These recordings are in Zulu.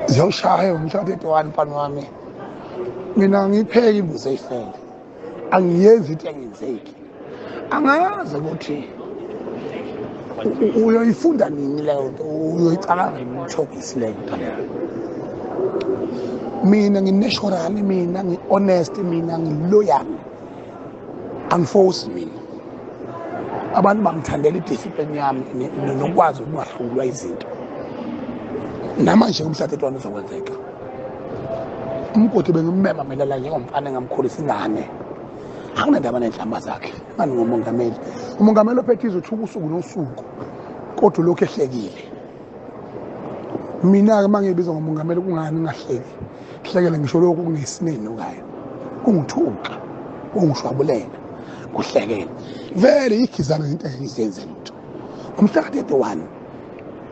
Ziyawushaya umshado wani mfana wami. Mina ngipheka imbuzi eyifele. Angiyenzi into engenzeki. Angazi ukuthi uyoyifunda nini leyo nto, uyoyicabanga ngimthobisi leyo nto leyo. Mina nginatural, mina ngi-honest, mina ngi-loyal. Angiforce mina. Abantu bangithandela idiscipline yami nokwazi ukungahlulwa izinto. Namanje umshado wami uzokwenzeka. Umgodi bengimema mina la njengomfana ngamkhulisa ingane. Akunandaba nenhlamba zakhe. Manje ngomongameli. Umongameli ophethe izothuka usuku nosuku. Kodwa lokho ehlekile. Mina ke mangibiza ngomongameli kungani ngahleki. Kuhlekele ngisho lokho kunesinene ngayo. Kungithuka. Kungishwabulela. Kuhlekele. Vele ikhizana into engizenze lutho. Umhla ka-31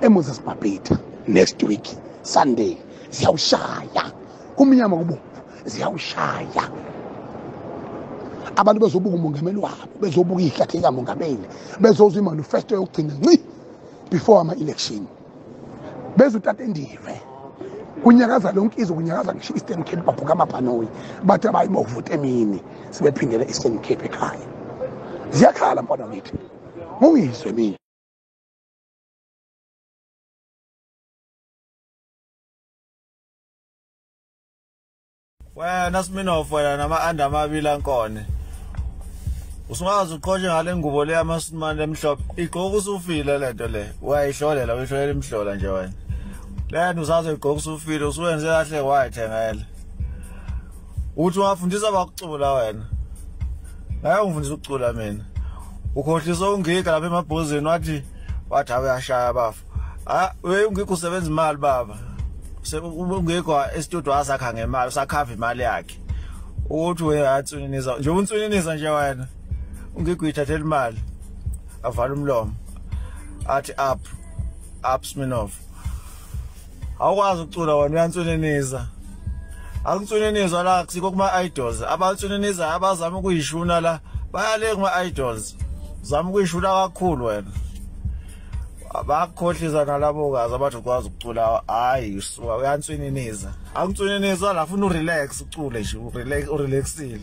eMoses Mabhida next week Sunday ziyawushaya. Kumnyama kubo ziyawushaya. Abantu bezobuka umongameli wabo, bezobuka ihlathi likamongameli, bezozwa imanifesto yokugcina nci before ama-election. Bezothatha indive. Kunyakaza lonke izwe, kunyakaza ngisho Eastern Cape babhuka amabhanoyi. Bathi abayimovote emini sibephindela Eastern Cape ekhaya. Ziyakhala mfana ngithi. Ngungizwe mina. Wena Smirnoff wena nama-under amabili ankone. Usungazi uqoshe ngale ngubo le yamasimane emhlophe. Igqoka usufile lento le. Uyayihlolela, uyihlolela imhlola nje wena. Lento usaze igqoka usufile, usuwenze kahle wayithengela. Uthi ungafundisa abakucula wena. Naye ungifundisa ukucula mina. Ukhohlisa ungiga lapha emabhozini wathi uyashaya bafu. Ungikho usebenza imali baba. Ungekho estudio asakha ngemali, usakhava imali yakhe. Ukuthi uyatsuninisa, nje untsuninisa nje wena. Ungekho uyithathela imali. Avala umlomo. Athi up Smirnoff. Awukwazi ukucula wena uyantsuninisa. Akutsuninisa la kusikho kuma idols. Abantsuninisa abazama ukuyishuna la bayale kuma idols. Zama ukuyishuna kakhulu wena. Abakhohlisa nalabo kazi abathi ukwazi ukucula hayi uyantswininiza. Angitswininiza la ufuna urelax ucule nje urelaxile.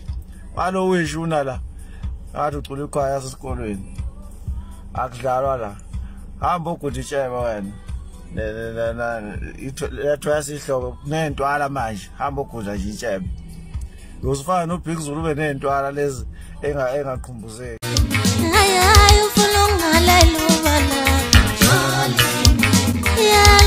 Malo uyishuna la. Athi ucula ikhaya sesikolweni. Akudlalwa la. Hamba uguditsheba wena. Ithwa sihlobo nentwala manje. Hamba ugudla nje itshebe. Uzofana noBig Zulu ube nentwala lezi engaqhumbuzeki. Hayi ufuna ungalela ubala. Yeah.